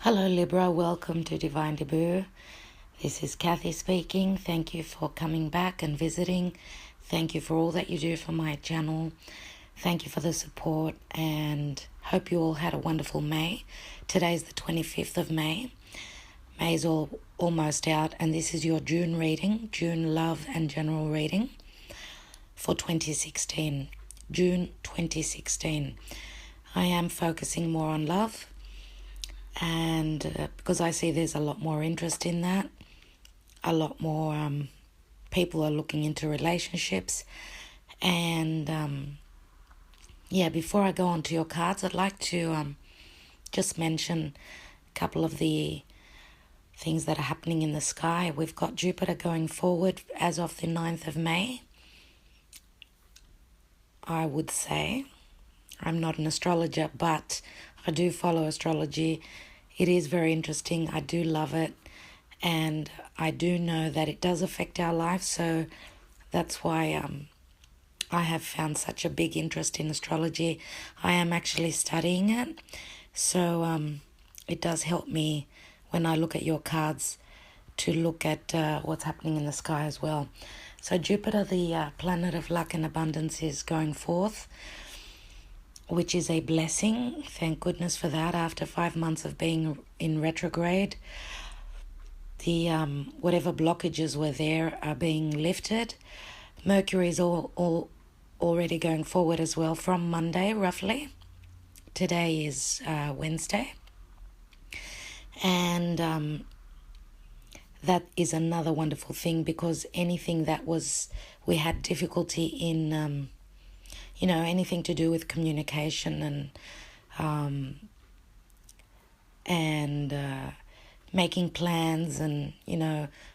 Hello Libra, welcome to Divine Debut. This is Kathy speaking. Thank you for coming back and visiting. Thank you for all that you do for my channel. Thank you for the support and hope you all had a wonderful May. Today's the 25th of May. May is almost out and this is your June reading, June love and general reading for 2016. June 2016. I am focusing more on love. And because I see there's a lot more interest in that, a lot more people are looking into relationships. And before I go on to your cards, I'd like to just mention a couple of the things that are happening in the sky. We've got Jupiter going forward as of the 9th of May. I would say, I'm not an astrologer, but I do follow astrology. It is very interesting. I do love it. And I do know that it does affect our life. So that's why I have found such a big interest in astrology. I am actually studying it. So it does help me when I look at your cards to look at what's happening in the sky as well. So Jupiter, the planet of luck and abundance, is going forth, which is a blessing. Thank goodness for that. After 5 months of being in retrograde, the whatever blockages were there are being lifted. Mercury is all already going forward as well from Monday, roughly. Today is Wednesday. And that is another wonderful thing, because anything that we had difficulty in anything to do with communication and making plans and,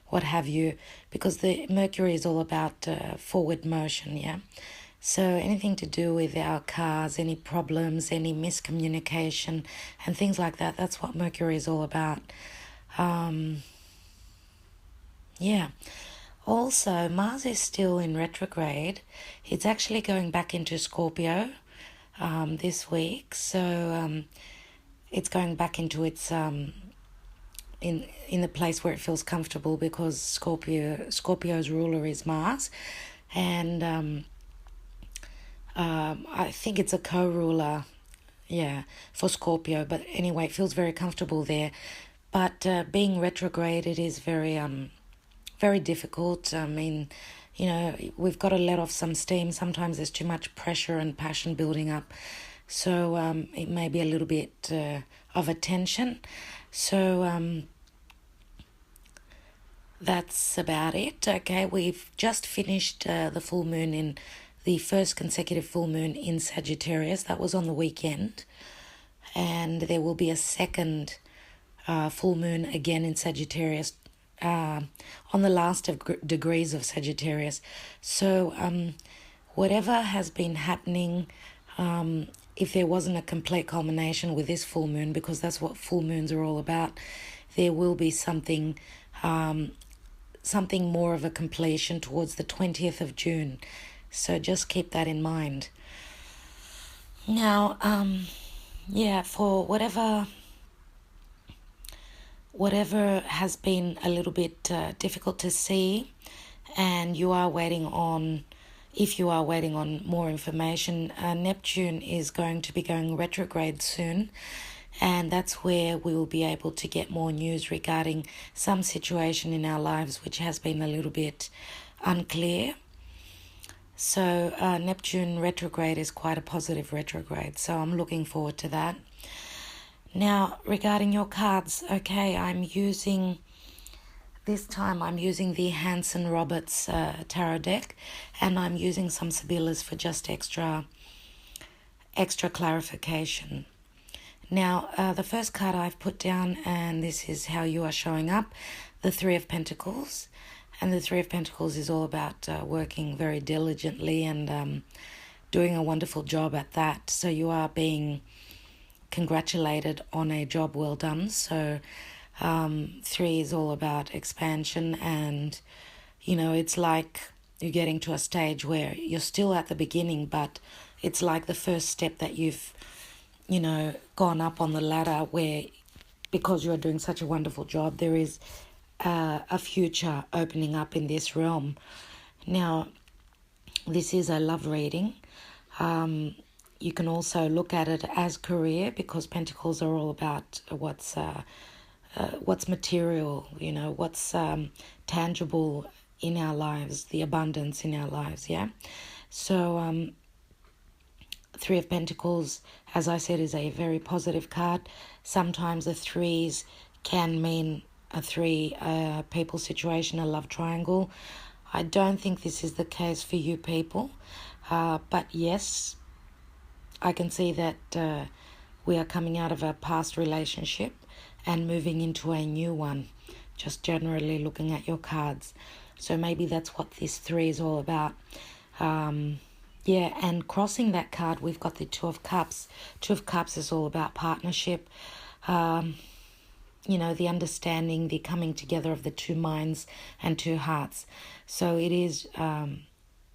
what have you, because the Mercury is all about forward motion, yeah? So anything to do with our cars, any problems, any miscommunication and things like that, that's what Mercury is all about. Also, Mars is still in retrograde. It's actually going back into Scorpio this week. So it's going back into its in the place where it feels comfortable, because Scorpio's ruler is Mars, and I think it's a co-ruler, for Scorpio. But anyway, it feels very comfortable there. But being retrograde, it is very difficult. I mean, we've got to let off some steam. Sometimes there's too much pressure and passion building up. So it may be a little bit of a tension. So that's about it. Okay, we've just finished the full moon the first consecutive full moon in Sagittarius. That was on the weekend. And there will be a second full moon again in Sagittarius on the last of degrees of Sagittarius. So whatever has been happening, if there wasn't a complete culmination with this full moon, because that's what full moons are all about, there will be something more of a completion towards the 20th of June. So just keep that in mind. Now, for whatever has been a little bit difficult to see, and if you are waiting on more information, Neptune is going to be going retrograde soon, and that's where we will be able to get more news regarding some situation in our lives which has been a little bit unclear. So Neptune retrograde is quite a positive retrograde, so I'm looking forward to that. Now, regarding your cards, okay, I'm using the Hanson Roberts tarot deck, and I'm using some Sibylla's for just extra clarification. Now, the first card I've put down, and this is how you are showing up, the Three of Pentacles. And the Three of Pentacles is all about working very diligently and doing a wonderful job at that. So you are being congratulated on a job well done. So 3 is all about expansion, and it's like you're getting to a stage where you're still at the beginning, but it's like the first step that you've gone up on the ladder, where because you are doing such a wonderful job, there is a future opening up in this realm. Now, this is a love reading. You can also look at it as career, because Pentacles are all about what's material, what's tangible in our lives, the abundance in our lives, yeah? So, Three of Pentacles, as I said, is a very positive card. Sometimes the threes can mean a three people situation, a love triangle. I don't think this is the case for you people. But yes, I can see that we are coming out of a past relationship and moving into a new one, just generally looking at your cards. So maybe that's what this three is all about. And crossing that card, we've got the Two of Cups. Two of Cups is all about partnership, the understanding, the coming together of the two minds and two hearts. So it is,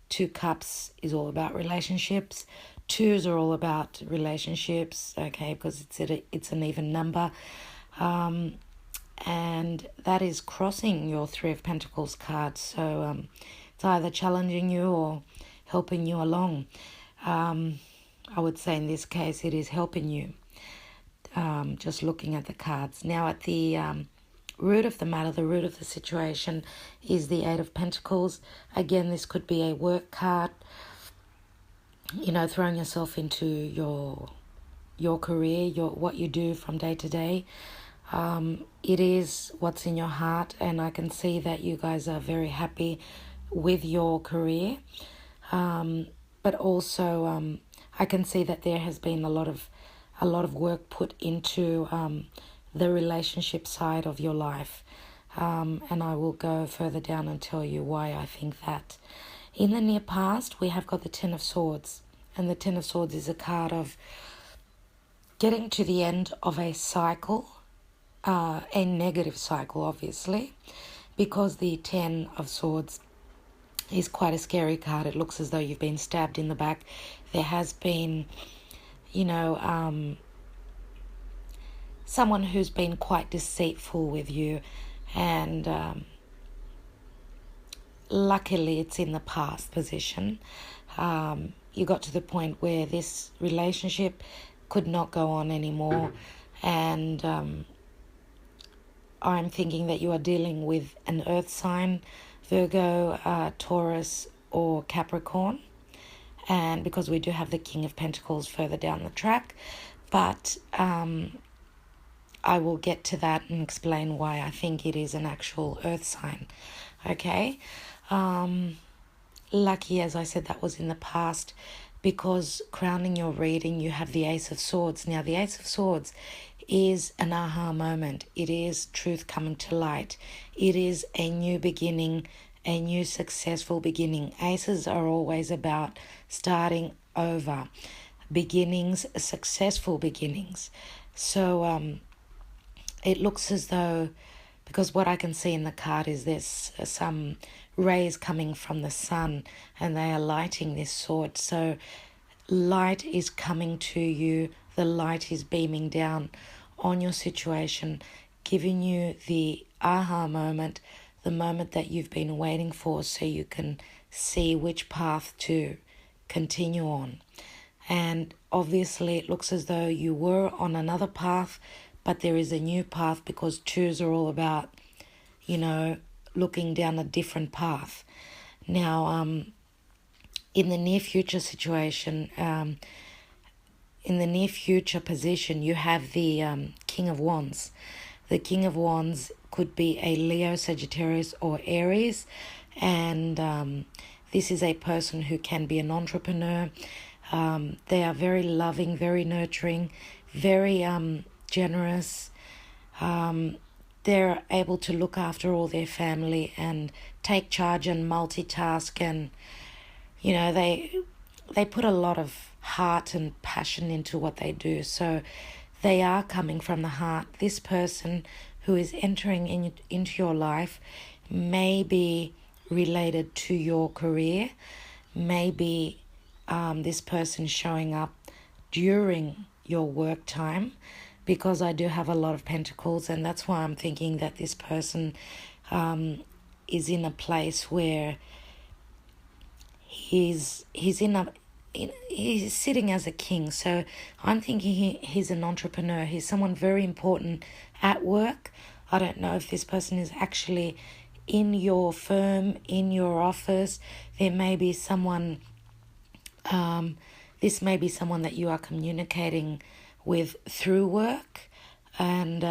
Two Cups is all about relationships. Twos are all about relationships, okay, because it's an even number. And that is crossing your Three of Pentacles card. So it's either challenging you or helping you along. I would say in this case it is helping you, just looking at the cards. Now at the root of the matter, the root of the situation is the Eight of Pentacles. Again, this could be a work card, throwing yourself into your career, what you do from day to day. It is what's in your heart, and I can see that you guys are very happy with your career. But also I can see that there has been a lot of work put into the relationship side of your life, and I will go further down and tell you why I think that. In the near past, we have got the Ten of Swords, and the Ten of Swords is a card of getting to the end of a cycle, a negative cycle, obviously, because the Ten of Swords is quite a scary card. It looks as though you've been stabbed in the back. There has been, someone who's been quite deceitful with you, and luckily it's in the past position. You got to the point where this relationship could not go on anymore, and I'm thinking that you are dealing with an earth sign, Virgo, Taurus, or Capricorn, and because we do have the King of Pentacles further down the track, but I will get to that and explain why I think it is an actual earth sign, okay? Lucky, as I said, that was in the past, because crowning your reading, you have the Ace of Swords. Now, the Ace of Swords is an aha moment. It is truth coming to light. It is a new beginning, a new successful beginning. Aces are always about starting over, beginnings, successful beginnings. So it looks as though, because what I can see in the card is there's some rays coming from the sun, and they are lighting this sword. So light is coming to you. The light is beaming down on your situation, giving you the aha moment, the moment that you've been waiting for, so you can see which path to continue on. And obviously it looks as though you were on another path, but there is a new path, because twos are all about, looking down a different path. Now, in the near future situation, in the near future position, you have the King of Wands. The King of Wands could be a Leo, Sagittarius, or Aries, and this is a person who can be an entrepreneur. They are very loving, very nurturing, very generous. They're able to look after all their family and take charge and multitask, and they put a lot of heart and passion into what they do. So they are coming from the heart. This person who is entering into your life may be related to your career, maybe this person showing up during your work time, because I do have a lot of pentacles, and that's why I'm thinking that this person is in a place where he's sitting as a king. So I'm thinking he's an entrepreneur. He's someone very important at work. I don't know if this person is actually in your firm, in your office. There may be someone, this may be someone that you are communicating with through work. And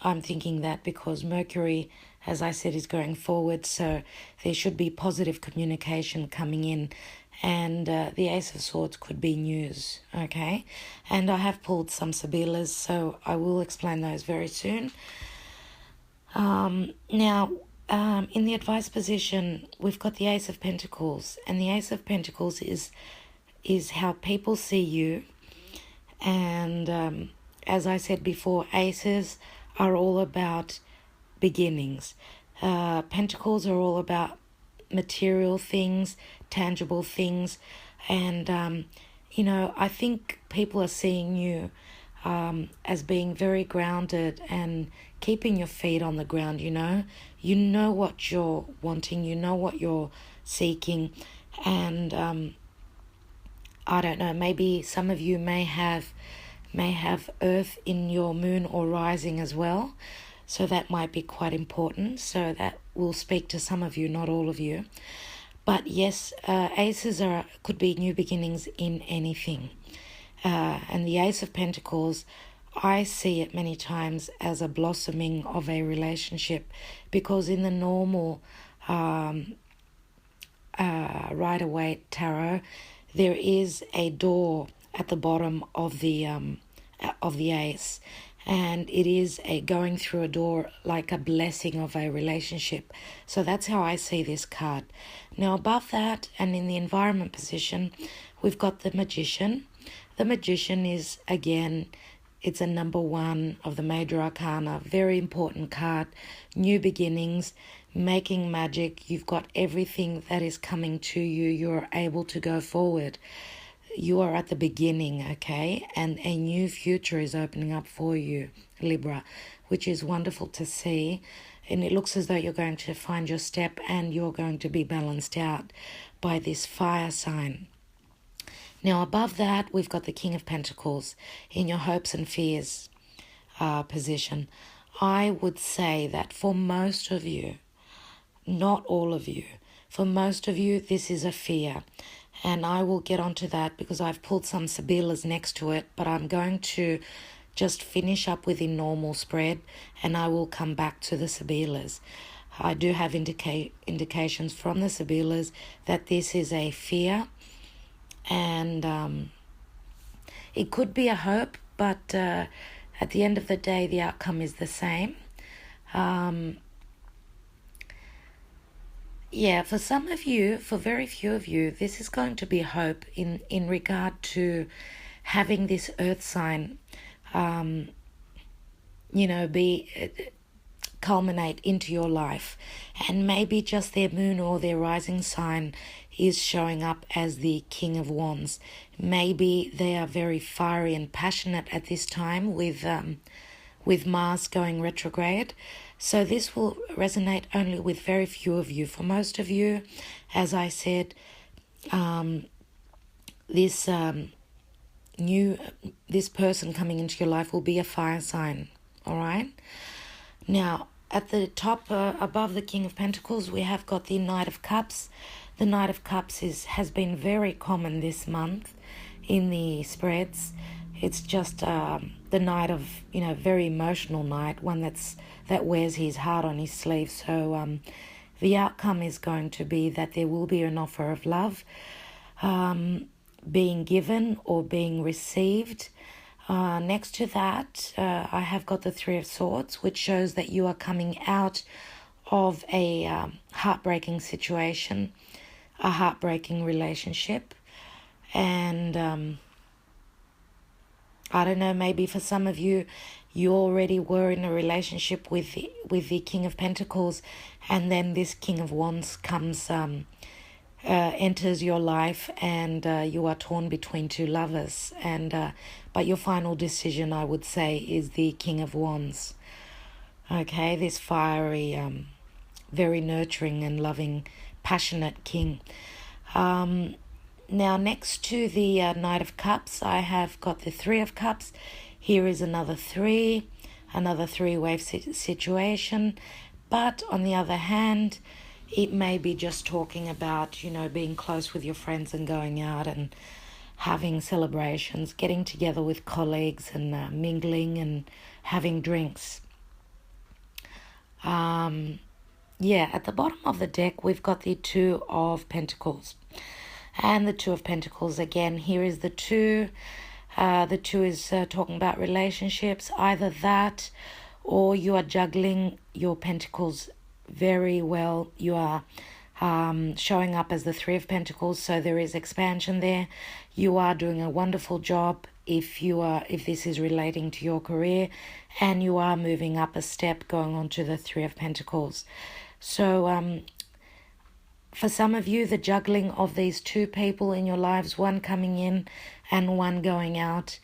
I'm thinking that because Mercury, as I said, is going forward, so there should be positive communication coming in. And the Ace of Swords could be news, okay? And I have pulled some Sibilas, so I will explain those very soon. Now, in the advice position, we've got the Ace of Pentacles, and the Ace of Pentacles is how people see you. And as I said before, aces are all about beginnings. Pentacles are all about material things, tangible things. And, I think people are seeing you as being very grounded and keeping your feet on the ground, You know what you're wanting, you know what you're seeking. And I don't know, maybe some of you may have Earth in your moon or rising as well. So that might be quite important. So that will speak to some of you, not all of you. But yes, aces could be new beginnings in anything. And the Ace of Pentacles, I see it many times as a blossoming of a relationship, because in the normal Rider-Waite tarot, there is a door at the bottom of the ace, and it is a going through a door, like a blessing of a relationship. So that's how I see this card. Now above that, and in the environment position, we've got the Magician. The Magician is, again, it's a number 1 of the major arcana, very important card. New beginnings, making magic. You've got everything that is coming to you. You're able to go forward. You are at the beginning, okay? And a new future is opening up for you, Libra, which is wonderful to see. And it looks as though you're going to find your step, and you're going to be balanced out by this fire sign. Now, above that, we've got the King of Pentacles in your hopes and fears position. I would say that for most of you, not all of you, for most of you, this is a fear. And I will get onto that because I've pulled some Sibilas next to it, but I'm going to just finish up with the normal spread, and I will come back to the Sibilas. I do have indications from the Sibilas that this is a fear, and it could be a hope, but at the end of the day, the outcome is the same. Yeah, for some of you, for very few of you, this is going to be hope in regard to having this earth sign, culminate into your life. And maybe just their moon or their rising sign is showing up as the King of Wands. Maybe they are very fiery and passionate at this time with Mars going retrograde. So this will resonate only with very few of you. For most of you, as I said, this person coming into your life will be a fire sign. All right. Now, at the top, above the King of Pentacles, we have got the Knight of Cups. The Knight of Cups has been very common this month in the spreads. It's just the Knight of, very emotional Knight, one that wears his heart on his sleeve. So the outcome is going to be that there will be an offer of love being given or being received. Next to that, I have got the Three of Swords, which shows that you are coming out of a heartbreaking situation, a heartbreaking relationship. And I don't know, maybe for some of you, you already were in a relationship with the King of Pentacles, and then this King of Wands comes enters your life, and you are torn between two lovers. But your final decision, I would say, is the King of Wands. Okay, this fiery, very nurturing and loving, passionate king. Now, next to the Knight of Cups, I have got the Three of Cups. Here is another three-wave situation. But on the other hand, it may be just talking about, being close with your friends and going out and having celebrations, getting together with colleagues and mingling and having drinks. At the bottom of the deck, we've got the Two of Pentacles. And the Two of Pentacles, again, here is the two. The two is talking about relationships. Either that, or you are juggling your pentacles very well. You are showing up as the Three of Pentacles, so there is expansion there. You are doing a wonderful job if this is relating to your career, and you are moving up a step, going on to the Three of Pentacles. So for some of you, the juggling of these two people in your lives, one coming in and one going out,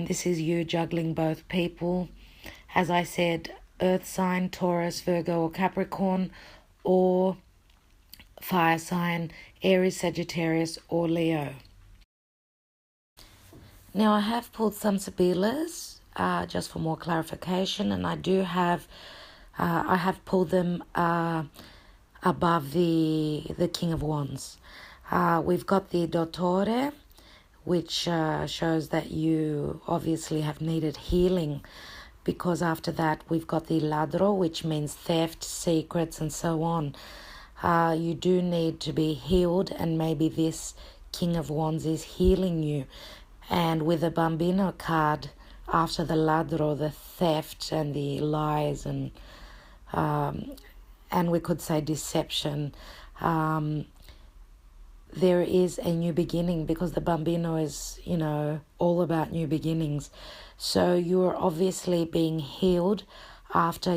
this is you juggling both people. As I said, earth sign, Taurus, Virgo, or Capricorn, or fire sign, Aries, Sagittarius, or Leo. Now, I have pulled some Sibillas just for more clarification, and I have pulled them above the King of Wands. We've got the Dottore, which shows that you obviously have needed healing, because after that we've got the Ladro, which means theft, secrets, and so on. You do need to be healed, and maybe this King of Wands is healing you. And with the Bambino card, after the Ladro, the theft and the lies and we could say deception, there is a new beginning, because the Bambino is, all about new beginnings. So you're obviously being healed after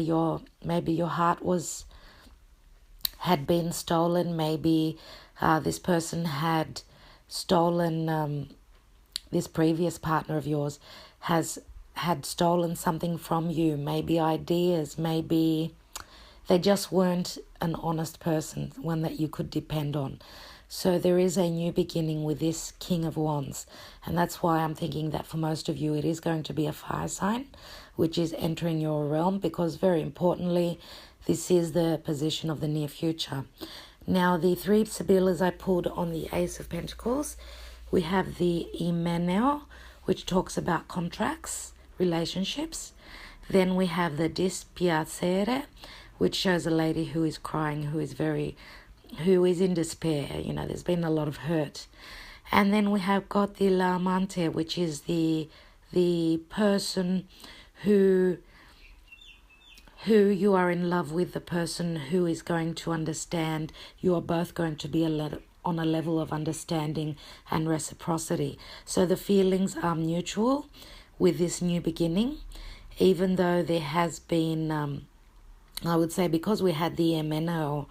maybe your heart had been stolen. Maybe this person had stolen, this previous partner of yours had stolen something from you, maybe ideas, maybe they just weren't an honest person, one that you could depend on. So there is a new beginning with this King of Wands. And that's why I'm thinking that for most of you, it is going to be a fire sign, which is entering your realm, because very importantly, this is the position of the near future. Now, the three Sibillas I pulled on the Ace of Pentacles, we have the Imeneo, which talks about contracts, relationships. Then we have the Dispiacere, which shows a lady who is crying, who is in despair. There's been a lot of hurt. And then we have got the L'Amante, which is the person who you are in love with, the person who is going to understand. You are both going to be on a level of understanding and reciprocity. So the feelings are mutual with this new beginning, even though there has been, I would say, because we had the Emeno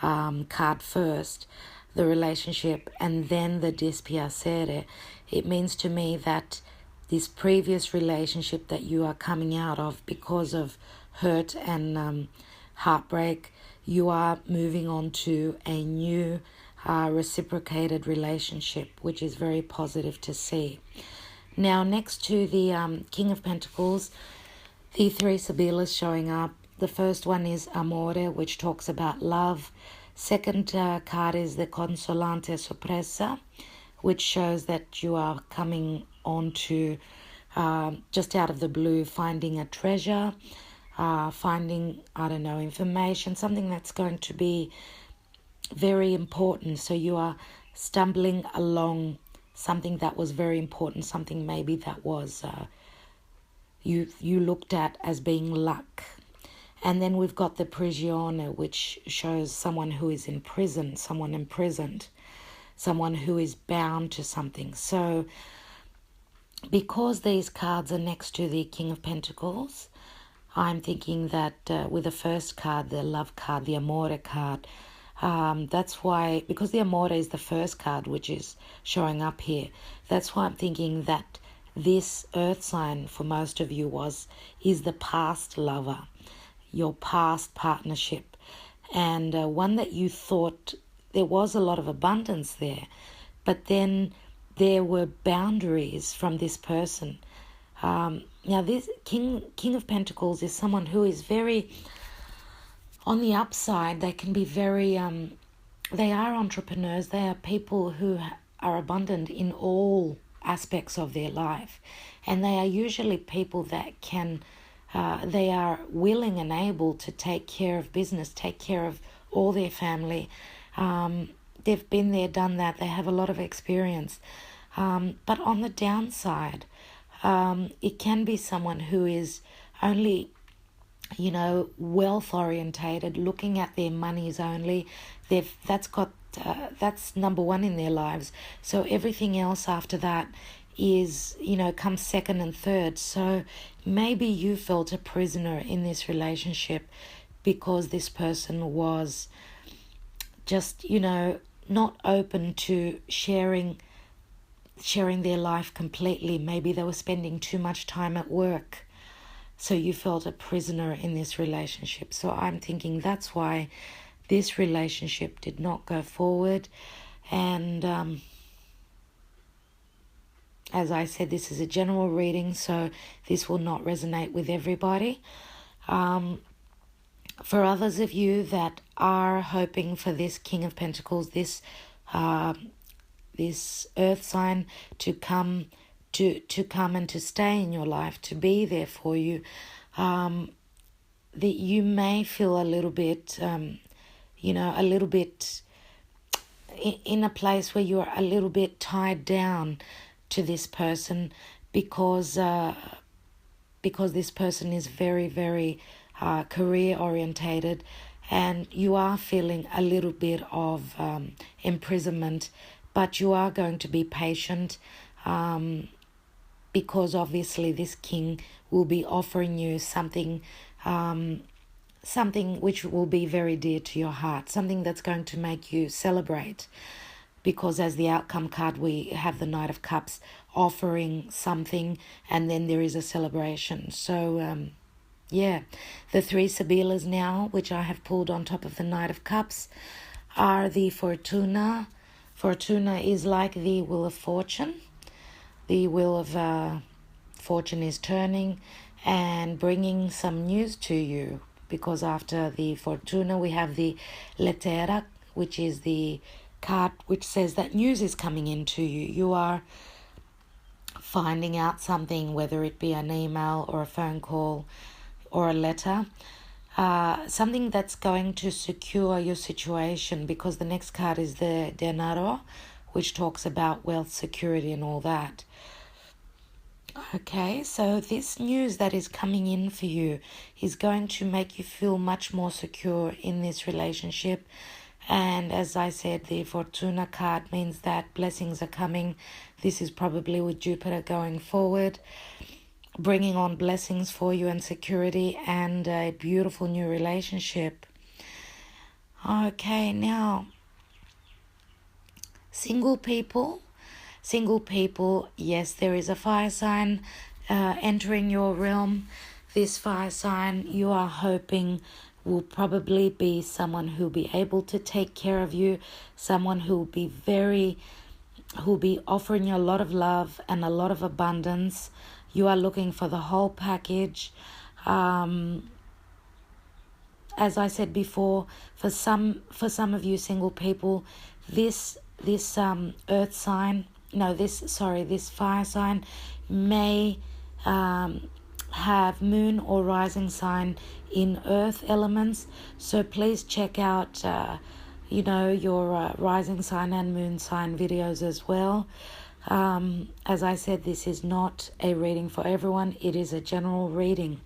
card first, the relationship, and then the Dispiacere, it means to me that this previous relationship that you are coming out of because of hurt and heartbreak, you are moving on to a new reciprocated relationship, which is very positive to see. Now, next to the King of Pentacles, the three Sibillas showing up. The first one is Amore, which talks about love. Second card is the Consolante Sorpresa, which shows that you are coming on to, just out of the blue, finding a treasure, finding, information, something that's going to be very important. So you are stumbling along something that was very important, something maybe that was you looked at as being luck. And then we've got the Prigione, which shows someone who is in prison, someone imprisoned, someone who is bound to something. So because these cards are next to the King of Pentacles, I'm thinking that with the first card, the love card, the Amore card, That's why, because the Amore is the first card which is showing up here, that's why I'm thinking that this earth sign for most of you is the past lover, your past partnership, and one that you thought there was a lot of abundance there, but then there were boundaries from this person. Now this King of Pentacles is someone who is very, on the upside, they can be very, they are entrepreneurs, they are people who are abundant in all aspects of their life, and they are usually people that can, they are willing and able to take care of business, take care of all their family. They've been there, done that, they have a lot of experience. But on the downside, it can be someone who is only, wealth orientated, looking at their monies only. That's number one in their lives. So everything else after that is, comes second and third. So maybe you felt a prisoner in this relationship because this person was just, not open to sharing their life completely. Maybe they were spending too much time at work. So you felt a prisoner in this relationship. So I'm thinking that's why this relationship did not go forward. And as I said, this is a general reading, so this will not resonate with everybody. For others of you that are hoping for this King of Pentacles, this earth sign to come and to stay in your life, to be there for you, that you may feel a little bit, a little bit in a place where you're a little bit tied down to this person because this person is very, very career orientated, and you are feeling a little bit of imprisonment, but you are going to be patient, because obviously this king will be offering you something which will be very dear to your heart, something that's going to make you celebrate, because as the outcome card we have the Knight of Cups offering something, and then there is a celebration. So the three Sibylas now, which I have pulled on top of the Knight of Cups, are the Fortuna. Fortuna is like the Wheel of Fortune. The Wheel of Fortune is turning and bringing some news to you, because after the Fortuna we have the Lettera, which is the card which says that news is coming into you. You are finding out something, whether it be an email or a phone call or a letter, something that's going to secure your situation, because the next card is the Denaro, which talks about wealth, security and all that. Okay, so this news that is coming in for you is going to make you feel much more secure in this relationship. And as I said, the Fortuna card means that blessings are coming. This is probably with Jupiter going forward, bringing on blessings for you and security and a beautiful new relationship. Okay, now, single people, yes, there is a fire sign entering your realm. This fire sign, you are hoping, will probably be someone who will be able to take care of you, someone who will be offering you a lot of love and a lot of abundance. You are looking for the whole package. As I said before, for some of you single people, this earth sign, this fire sign may have moon or rising sign in earth elements. So please check out your rising sign and moon sign videos as well. As I said, this is not a reading for everyone. It is a general reading.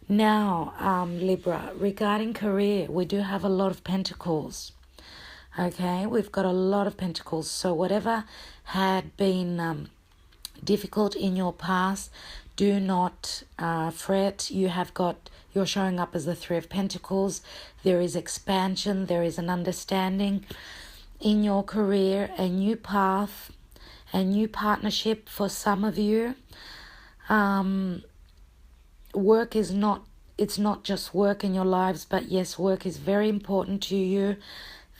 Now, Libra, regarding career, we do have a lot of pentacles. Okay, we've got a lot of pentacles. So whatever had been difficult in your past, do not fret. You have got you're showing up as the Three of Pentacles. There is expansion, there is an understanding in your career, a new path, a new partnership for some of you. Work is not, it's not just work in your lives, but yes, work is very important to you.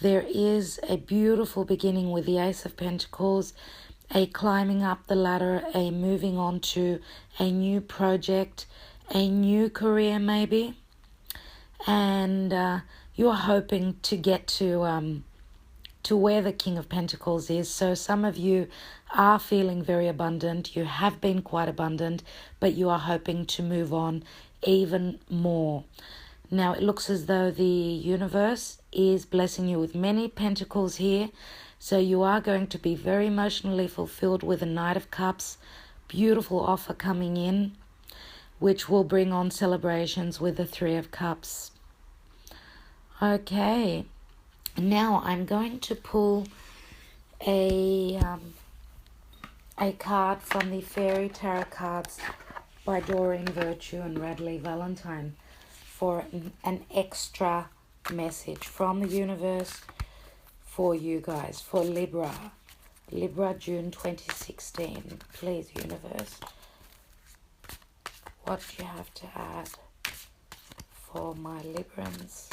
There is a beautiful beginning with the Ace of Pentacles, a climbing up the ladder, a moving on to a new project, a new career maybe. And you're hoping to get to where the King of Pentacles is. So some of you are feeling very abundant. You have been quite abundant, but you are hoping to move on even more. Now it looks as though the universe is blessing you with many pentacles here. So you are going to be very emotionally fulfilled with a Knight of Cups. Beautiful offer coming in, which will bring on celebrations with the Three of Cups. Okay. Now I'm going to pull a card from the Fairy Tarot cards by Doreen Virtue and Radley Valentine for an extra message from the universe for you guys, for Libra, June 2016. Please, universe, what do you have to add for my Librans?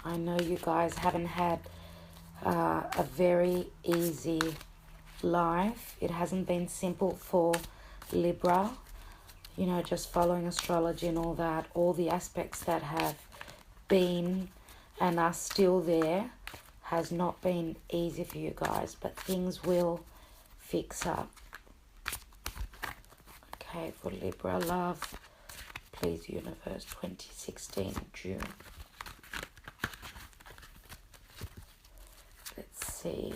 I know you guys haven't had a very easy life. It hasn't been simple for Libra. You know, just following astrology and all that, all the aspects that have been and are still there has not been easy for you guys, but things will fix up. Okay, for Libra love, please universe, 2016 June. Let's see.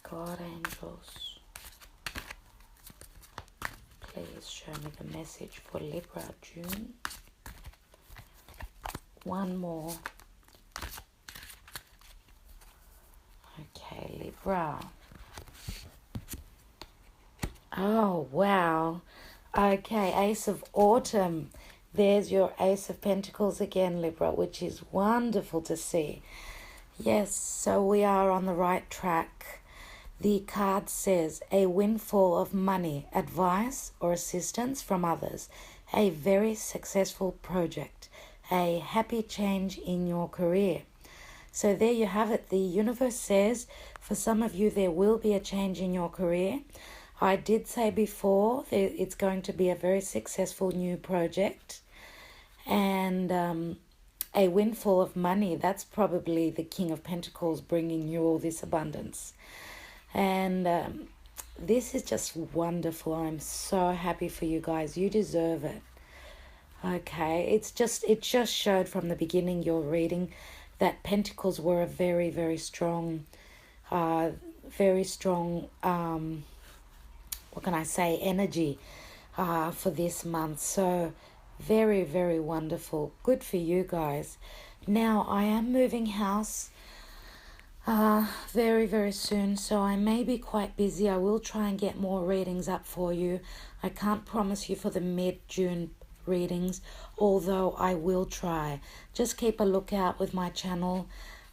God, angels, please show me the message for Libra June. One more. Okay, Libra. Oh, wow. Okay, Ace of Autumn. There's your Ace of Pentacles again, Libra, which is wonderful to see. Yes, so we are on the right track. The card says a windfall of money, advice or assistance from others, a very successful project, a happy change in your career. So there you have it. The universe says for some of you there will be a change in your career. I did say before that it's going to be a very successful new project, and a windfall of money. That's probably the King of Pentacles bringing you all this abundance. And this is just wonderful. I'm so happy for you guys. You deserve it. Okay, it just showed from the beginning your reading that Pentacles were a very, very strong, what can I say, energy for this month. So very, very wonderful. Good for you guys. Now I am moving house very, very soon, so I may be quite busy. I will try and get more readings up for you. I can't promise you for the mid-June readings, although I will try. Just keep a lookout with my channel.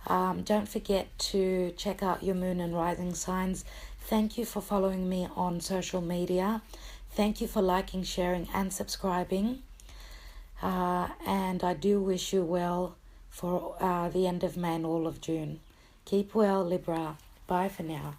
Don't forget to check out your moon and rising signs. Thank you for following me on social media. Thank you for liking, sharing and subscribing. And I do wish you well for the end of May and all of June. Keep well, Libra. Bye for now.